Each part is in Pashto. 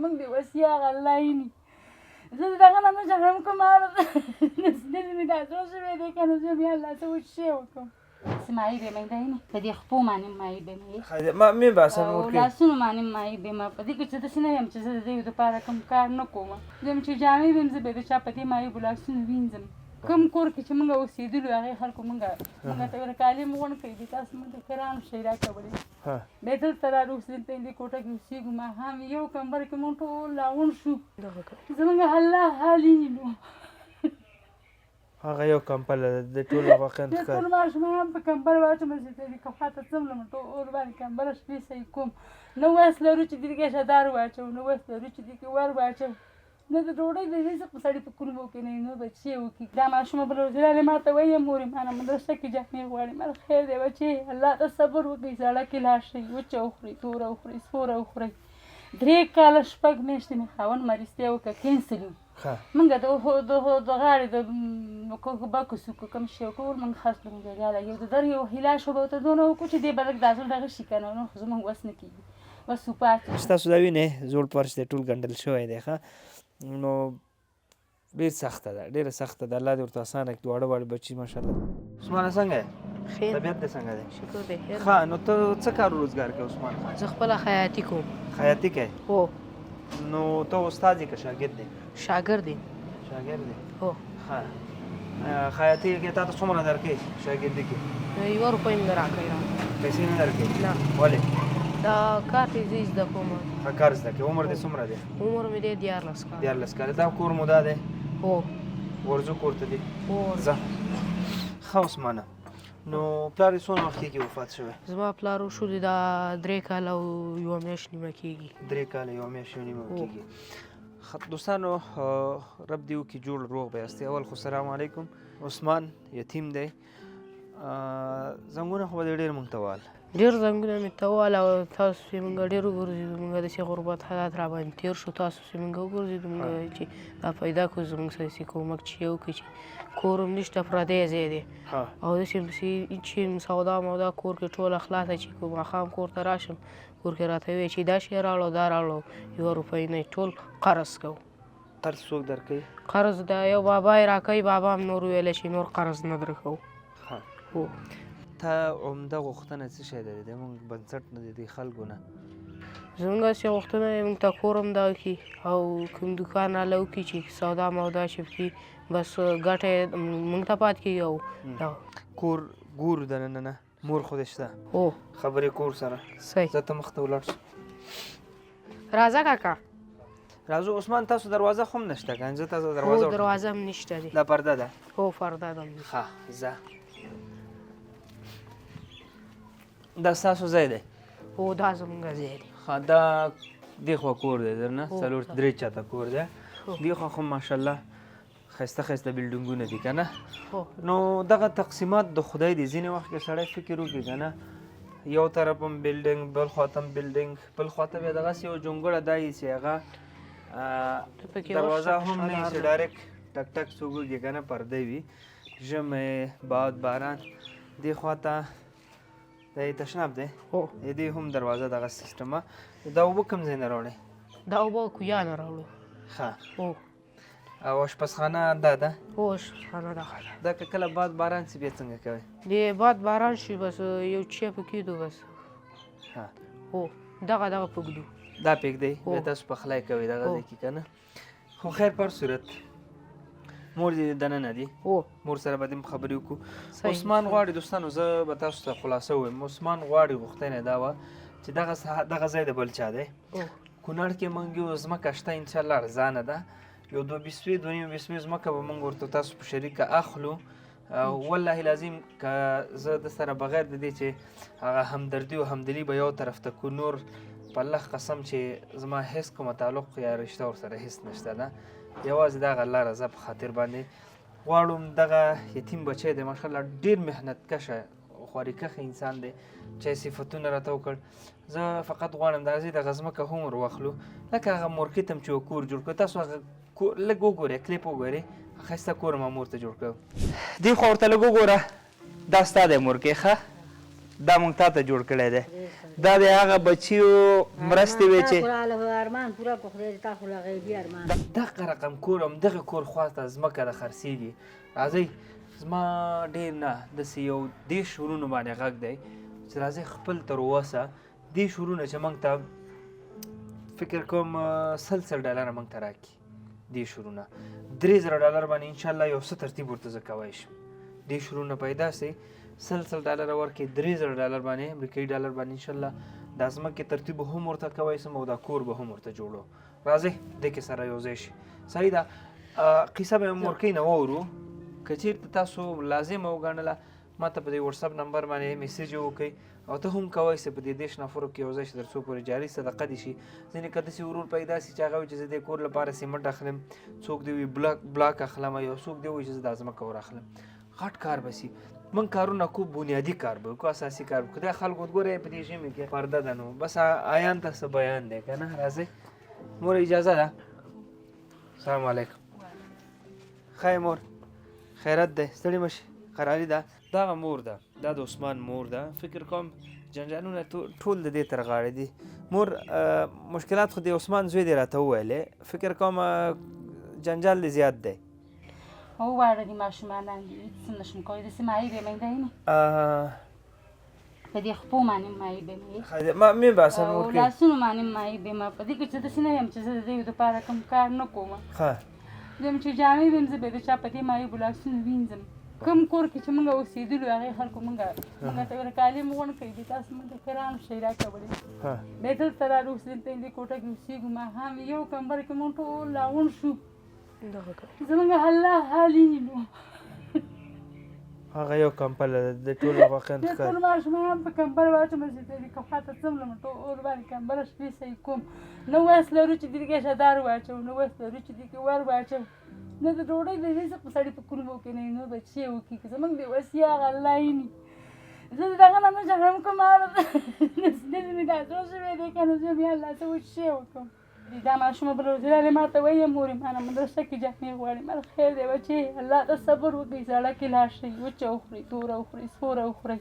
زمونږ د وسیع هغه الله ویني زه د دغه نه نه جګړه کوم سینې مې دا زړه شوی دی که نه زه بیا الله ته اوس شی وکړم داسې مایع به مې دی نه په دې خپو باندې مایع به مې مې باسه او لاسونو باندې مایع به مې په دې کې چې داسې نه یم چې زه د دې دپاره کوم کار نه کوم زه چې جامې به یم زه به د چا په دې مایع به لاسونه وینځم کوم کور کې چې موږ اوسېدلو هغې خلکو موږ ته ویل کالي مو غونډ کوي دي تاسو موږ ته کرام شی راکولې بیا دلته را اوسېدل په دې کوټه کې اوسېږو ماښام یو کمبر کې مونږ ټول راغونډ شو زموږ الله حال وینو هغه یو کمپل د ټول واقعا د ټول ماشومان په کمبر واچوم چې د کفا ته څملم ټول باندې کمبر شپې صحیح کوم نه وس لرو چې دې کې شدار واچو نه وس لرو چې دې کې ور واچو نه د ډوډۍ د رزق په سړي په کولمو کې نه بچي وکړي دا ماشومه بله ورځ ما ته وایي مورې ما نه مدرسه کې جامې غواړي ما خیر دی بچې الله ته صبر وکړئ زاړه کې لاړ شئ وچه وخورئ توره وخورئ سوره وخورئ 3 کاله 6 میاشتې مې خاوند مریضتیا وکړه کینسل وي موږ د غاړې د بکس وکړو کوم شی وکړو موږ خاص به موږ یاله یو د در یو هیله شو به ورته دونه وکړو چې دې به لږ دا زړه دغه شي که نه نو خو زموږ وس نه کېږي بس وپاتې ستاسو دا وینې زوړ فرش دی ټول ګنډل شوی دی ښه نو ډېر سخته ده ډېره سخته ده الله دې ورته اسانه کړي واړه واړه بچي ماشاءالله عثمانه څنګه یې طبیعت دې څنګه دی شکر دی خیر ښه نو ته څه کار روزګار کوې عثمان زه خپله خیاطي کوم خیاطي کوې هو نو ته استاد یې که شاګرد دی شاګرد دی شاګرد دی هو ښه خیاطي کې تا ته څومره درکوي شاګردي کې 1 روپۍ مې راکوي پیسې نه درکوي نه ولې دا کار چې زه زده کوم ښه کار زده کوې عمر دې څومره دی عمر مې دی 14 کاله 14 کاله دا کور مو دا دی هو ورځو کور ته دی هو ځه ښه عثمانه نو پلار یې څومره وخت کېږي وفات شوی زما پلار وشولې دا 3 کاله او 1 میاشت نیمه کېږي 3 کاله 1 میاشت نیمه کېږي دوستانو رب دې وکړي جوړ روغ به یاستئ اول خو سلام علیکم عثمان یتیم دی زنګونه خو به دې ډېر موږ ته وال ډېر زنګونه مې ته ووهل او تاسو چې موږ ډېر وګرځېدو موږ داسې غربت حالات را باندې تېر شو تاسو چې موږ وګرځېدو موږ چې دا پیدا کړو زموږ سره داسې کومک چې یو کړي چې کور هم نشته پردی ځای دی او داسې چې سودا مودا کور کې ټوله خلاصه چې ماښام کور ته راشم کور کې راته ووایي چې دا شی راوړو دا راوړو 1 روپۍ نه ټول قرض کوو قرض څوک درکوي قرض دا یو بابا یې راکوي بابا هم نور ویلی چې نور قرض نه درکوو هو تا عمده غوښتنه څه شی دی د موږ بنسټ نه دی د خلکو نه زموږ هسې غوښتنه یې موږ ته کور هم دغه کړي او کوم دوکان راله وکړي چې سودا مودا چې وکړي بس ګټه یې موږ ته پاتې کېږي او دغه کور ګورو دننه نه مور خو دې شته هو خبرې کور سره صحیح زه ته مخ ته ولاړ شو راځه کاکا راځو عثمان تاسو دروازه خو هم نشته که زه تاسو هو دروازه دروازه هم نشته دی دا پرده ده هو پرده ده ښه ځه دا ستاسو ځای دی هو دا زموږ ځای دی ښه دا دې خوا کور دی درنه 3 چاته کور دی دې خوا خو ماشاءالله ښایسته ښایسته بلډینګونه دي که نه نو دغه تقسیمات د خدای دی ځینې وخت کې سړی فکر وکړي که نه یو طرف هم بلډینګ بل خواته هم بلډینګ بل خواته بیا دغسې یو جونګړه دا وي چې هغه دروازه هم نه وي چې ډایرکټ ټک ټک څوک وکړي که نه پرده وي ژمی باد باران دې خواته دا یې تشناب دی دې هم دروازه دغه سیسټمه دا اوبه کوم ځای نه راوړئ دا اوبه کویا نه راوړو ښه هو او اشپزخانه دا ده هو اشپزخانه دغه ده دا که کله باد باران شي بیا څنګه کوئ د باد باران شي بس یو چای پکې دو بس هو دغه پږدو دا پرېږدئ بیا تاسو پخلی کوئ دغه ځای کې که نه خو خیر پر صورت مور دې دننه دي مور سره به دې خبرې وکړو عثمان غواړي دوستانو زه به تاسو ته خلاصه ووایم عثمان غواړي غوښتنه دا وه چې دغه ځای د بل چا دی کونړ کې موږ یو ځمکه شته انشاءالله ارزانه ده یو 2 بیسوي 2 بیسوي ځمکه به موږ ورته تاسو په شریکه اخلو والله لازم که زه د سره بغیر د دې چې هغه همدردي او همدلي به یو طرف ته کو نور په الله قسم چې زما هیڅ کومه تعلق یا رشته ورسره هیڅ نشته ده یوازې دغه الله رضا په خاطر باندې غواړم دغه یتیم بچی دی ماشاءالله ډېر محنت کشه خوارېکښه انسان دی چې صفتونه راته وکړ زه فقط غواړم دغه دغه ځمکه هم ور واخلو لکه هغه مورکیت هم چې کور جوړ کړو تاسو هغه لږ وګورئ کلیپ وګورئ ښایسته کور ما مور ته جوړ کړو دې خوا ورته لږ وګوره دا ستا دی مورکۍ ښه دا مونږ تا ته جوړ کړی دی دا د هغه بچیو مرستې وې چې دغه رقم کور همدغه کور خواته ځمکه د خرڅېږي راځئ زما ډېر نه داسې یو 10 ورونو باندې غږ دی چې راځئ خپل تر اوسه دې شورونه چې موږ ته فکر کوم $100 موږ ته راکړي دې شورونه $3000 باندې انشاءالله یو څه ترتیب ورته زه کوی شم دې شورونه پیدا سي $100 ورکړي $3000 باندې امریکایي ډالر باندې انشاءالله دا ځمکې ترتیب هم ورته کوی سم او دا کور به هم ورته جوړو راځئ دې کې سره یو ځای شي صحیح ده قصه به هم ورکوي نه واورو که چېرته تاسو لازمه وګڼله ما ته په دې وټساپ نمبر باندې میسیج وکړئ او ته هم کوی سې په دې 10 نفرو کې یو ځای چې در څو پورې جاري صدقه دي شي ځینې که داسې ورور پیدا سي چې هغه وایي چې زه دې کور لپاره سیمنټ اخلم څوک دې وي بلاک اخلم یا څوک دې وایي چې زه دا ځمکه ور اخلم غټ کار به سي موږ کارونه کو بنیادي کار به وکړو اساسي کار به خدای خلکو ګوره په دې ژمي کې پرده ده نو بس آیان ته څه بیان دی که نه راځئ مور اجازه ده السلام علیکم ښه مور خیرت دی ستړي مه شي قراري ده دغه مور ده دا د عثمان مور ده فکر کوم جنجالونه ټول د دې تر غاړې دي مور مشکلات خو د عثمان زوی دی راته وویلې فکر کوم جنجال دی زیات دی وواړه دي ماشومانان دي څه نشم کولی داسې مایې به مې دی نه په دې خپو باندې مایې به مې مې باسه او لاسونو باندې مایې به ما په دې کې چې داسې نه یم چې زه د دې دپاره کوم کار نه کوم زم چې جامې ویم زه به د چا په دې مایې به لاسونه وینځم کوم کور کې چې موږ اوسېدلو هغې خلکو موږ ته ور کالي مو غونډ کړي دي تاسو موږ ته کران شی راکولی بیا دلته راغلو اوس دلته دې کوټه کې اوسېږو ماښام یو کمبر کې مونږ ټول راغونډ شو زموږ الله حالي نو هغه یو کمپل د ټول واقعا ښکاري ټول ماشومان په کمبر واچوم چې دې کفاته څملم ټول باندې کمبر شپې صحیح کوم نو وس لرو چې دې کې شدار واچو نو وس لرو چې دې کې ور واچو نه د ډوډۍ د دې څه په سړي په کولمو کې نه نو بچي وکړي که زموږ بې وسیا هغه الله یې زه د دغه نه نه جګړم کوم داسې مې دا زړه شوی دی که نه زه بیا الله څه وشی وکړم دا ماشومه بله ورځ ما ته وایي مورې ما نه مدرسه کې جامې غواړي مال خیر دی بچې الله ته صبر وکړئ زړه کې لاړ شئ وچه وخورئ توره وخورئ سوره وخورئ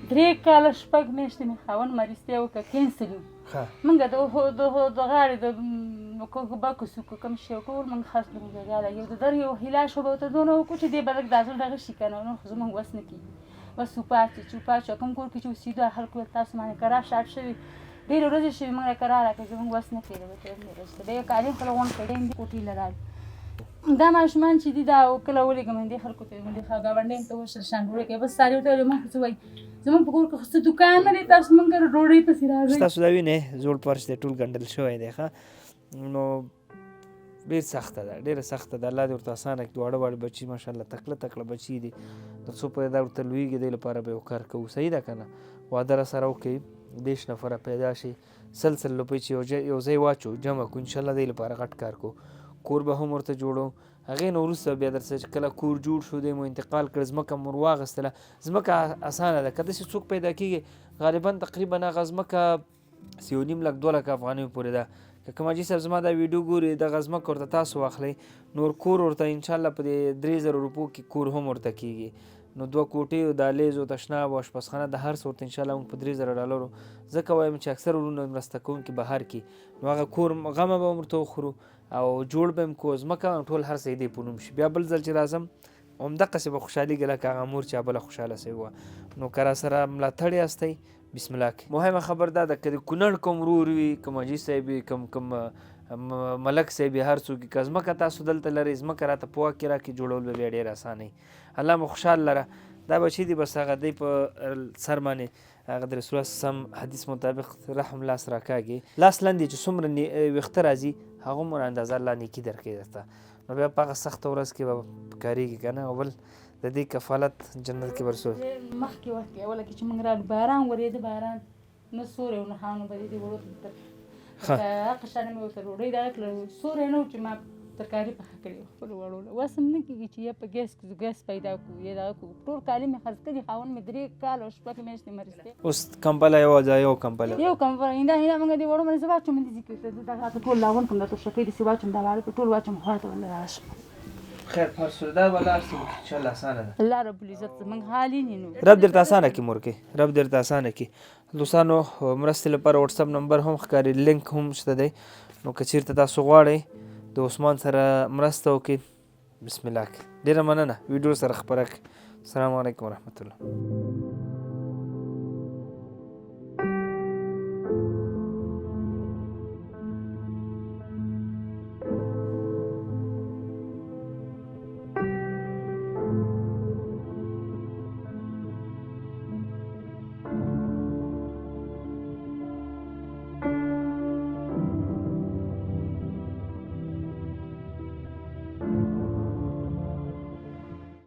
3 کاله 6 میاشتې مې خاوند مریضتیا وکړه کینسل و موږ د غاړې د بکس وکړو کوم شی ټول موږ خرڅ کړو بېګاله یو د در یو هیله شوه به ورته دونه وکړو چې دې به لږ دا زړه دغه شي که نه نو خو زموږ وس نه کېږي بس وپاتې چې وپاتې کوم کور کې چې اوسېدو خلکو تاسو باندې کرار شاټ شوي ډېرې ورځې شوي موږ کرار راکړه زموږ وس نه کېده بیا یو کالي خپله غونډ کړی دي کوټې له راغلي دا ماشومان چې دي دا کله ولېږم دې خلکو ته دې ګاونډیانو ته وشل شان ډوډۍ کوي بس ساري ورته ویل ما څه وایي زموږ په کور کې خو څه دوکان نه دی تاسو موږ ډوډۍ پسې راځئ ستاسو دا وینې زوړ فرش دی ټول ګنډل شوی دی ښه نو ډېر سخته ده ډېره سخته ده الله دې ورته اسانه کړي واړه واړه بچي ماشاءالله تکړه تکړه بچي دي تر څو پورې دا ورته لویږي دې لپاره به یو کار کوو صحیح ده که نه واده راسره وکړئ 10 نفره پیدا شي 100 روپۍ چې یو ځای واچو جمع کړو انشاءالله دې لپاره غټ کار کوو کور به هم ورته جوړو هغې نه وروسته بیا درسره چې کله کور جوړ شو دی مو انتقال کړ ځمکه مو واخیستله ځمکه اسانه ده که داسې څوک پیدا کېږي غالبا تقریبا هغه ځمکه 1.5 لک 2 لک افغانیو پورې ده که کماجي صاحب زما دا ویډیو ګوري دغه ځمکه ورته تاسو واخلئ نور کور ورته انشاءالله په دې 3000 روپو کې کور هم ورته کېږي نو 2 کوټې او دهلیز او تشناب او اشپزخانه د هر څه ورته انشاءالله موږ په $3000 ځکه وایم چې اکثر وروڼه مرسته کوونکي بهر کې نو هغه کور غمه به ورته وخورو او جوړ به هم کو ځمکه ټول هر څه دې په نوم شي بیا بل ځل چې راځم همدقسې به خوشحالېږي لکه هغه مور چې بله خوشحاله سوې وه نو که راسره ملاتړ یاستئ بسم الله کې مهمه خبر دا ده که د کونړ کوم ورور وي که مجید صاحب وي کوم ملک صاحب هر څوک که ځمکه تاسو دلته لرئ ځمکه راته په واک کې راکړي جوړول به بیا ډېر اسانه الله مو خوشحال لره دا بچي دي بس هغه دی په سر باندې هغه د رسول الله سم حدیث مطابق رحم لاس راکاږي لاس لاندې چې څومره ویښته راځي هغه مو اندازه الله نیکي درکوي درته نو بیا په هغه سخته ورځ کې به کارېږي که نه او بل د دې کفالت جنت کې به رسول مخکې وخت کې اوله کې چې موږ راغلو باران ورېده باران نه سوری و نه خانو به دې وړو ته هغه شانې مې ورته ډوډۍ دغه کړه سوری نه و چې ما ترکاري پخه کړې وه خپلو وړو له وس هم نه کېږي چې یا په ګیس پیدا کړو یا دغه کړو ټول کالي مې خرڅ کړي خاوند مې 3 کاله او 6 میاشتې مریض اوس کمپله یو کمپله ایندا موږ دې وړو باندې واچوم دې ذکر ته دغه ټول لاون کوم د تو شپې دې واچوم دا واړه په ټول واچوم خواته ولا راشم خیر په هر صورت دا به لاړ شو ان شاء الله اسانه ده الله رب العزت زموږ حال یې نینو رب درته اسانه کړي مور کې رب درته اسانه کړي دوستانو مرستې لپاره واتساپ نمبر هم ښکاري لینک هم شته دی نو که چیرته تاسو غواړئ د عثمان سره مرسته وکړئ بسم الله ډېره مننه ویډیو سره خپره کړئ السلام علیکم ورحمت الله